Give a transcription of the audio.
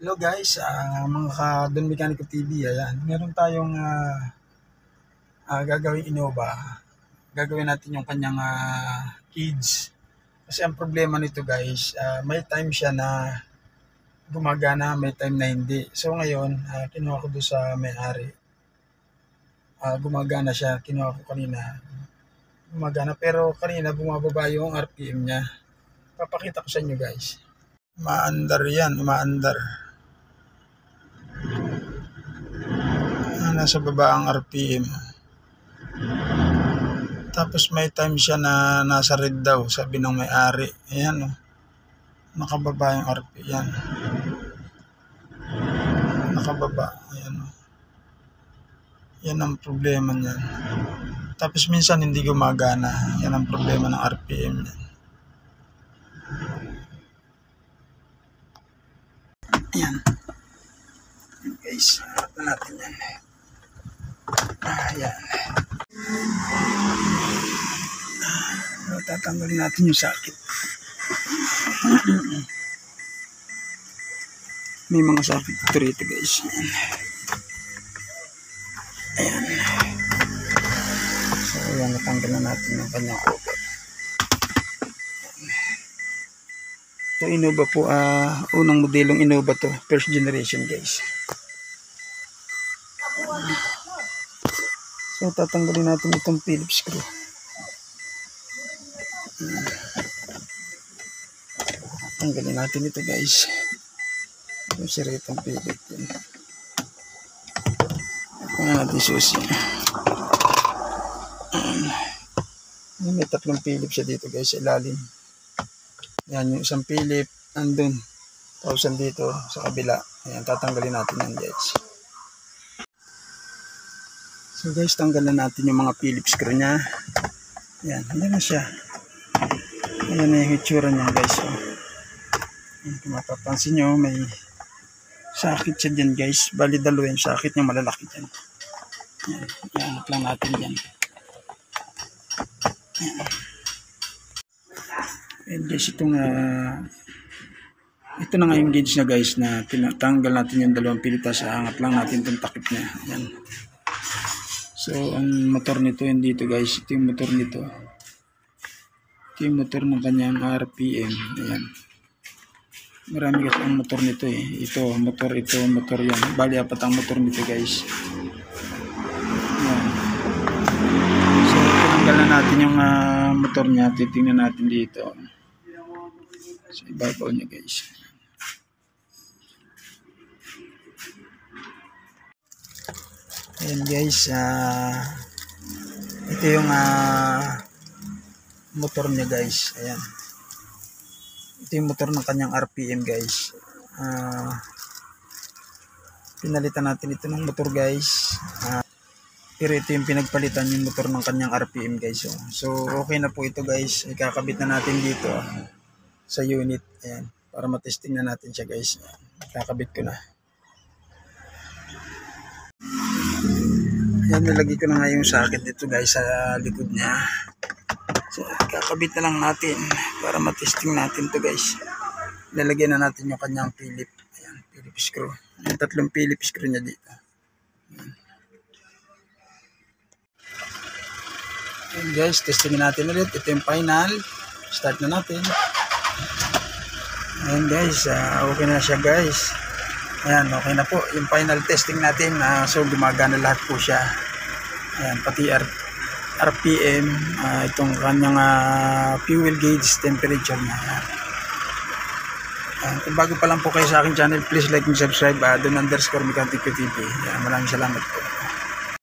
Hello guys, mga ka-Don Mecanico TV, ayan. Meron tayong gagawing Innova. Gagawin natin yung kanyang cage. Kasi ang problema nito guys, may time siya na gumagana, may time na hindi. So ngayon, kinuha ko doon sa may-ari. Gumagana siya, kinuha ko kanina. Gumagana, pero kanina bumababa yung RPM niya. Papakita ko sa inyo guys. Umaandar yan, umaandar. Nasa baba ang RPM. Tapos may time siya na nasa red daw, sabi ng may-ari. Ayan o. Nakababa yung RPM. Yan. Nakababa. Ayan o. Yan ang problema niyan. Tapos minsan hindi gumagana. Yan ang problema ng RPM niyan. Ayan. Guys, harap na natin yan. Ayan. Tatanggalin natin yung sakit. May mga sakit ito rito guys. Ayan. So ayan, natanggal na natin yung kanyang cover. Ito Innova po, unang modelong Innova to, first generation guys. So tatanggalin natin itong Phillips screw. Tanggalin natin ito guys. Ito si itong Phillips din. Kaya natin susi. May tatlong Phillips siya dito guys sa ilalim. Yan yung isang Phillips andun. Tapos dito sa kabila. Ayan, tatanggalin natin yan guys. So guys, tanggalan natin yung mga Phillips screw niya. Ayan, handa na siya. Ayan na yung itsura niya guys. So, kung mapapansin nyo, may sakit siya dyan guys. Bali dalawa yung sakit niya, malalaki dyan. Ayan, iangat lang natin dyan. Ayan guys, itong ito na nga yung gauge na guys na tinatanggal natin yung dalawang pilitas. Angat lang natin itong takip niya. Ayan. So, ang motor nito yun dito guys. Ito yung motor nito. Ito yung motor ng kanyang RPM. Ayan. Marami kasi ang motor nito eh. Ito, motor yan. Bali, apat ang motor nito guys. Ayan. So, tinanggal na natin yung motor niya. Titingnan natin dito. So, ibabaw niya guys. Ayan guys, ito yung motor niya guys. Ayan. Ito yung motor ng kanyang RPM guys. Pinalitan natin ito ng motor guys. Pero ito yung pinagpalitan yung motor ng kanyang RPM guys. So okay na po ito guys. Ikakabit na natin dito sa unit. Ayan. Para matesting na natin siya guys. Ikakabit ko na. Yan, nilagay ko na nga yung socket dito guys sa likod niya. So, kakabit na lang natin para matesting natin to guys. Lalagyan na natin yung kanyang Phillips. Ayan, Phillips screw. Yung tatlong Phillips screw niya dito. Ayan guys, testingin natin ulit. Ito yung final. Start na natin. Ayan guys, okay na siya guys. Ayan, okay na po. Yung final testing natin, so gumagana lahat po siya. Ayan, pati RPM, itong kanyang fuel gauge, temperature niya. Ayan, kung bago pa lang po kayo sa aking channel, please like and subscribe, Don_Mecanico TV. Ayan, maraming salamat po.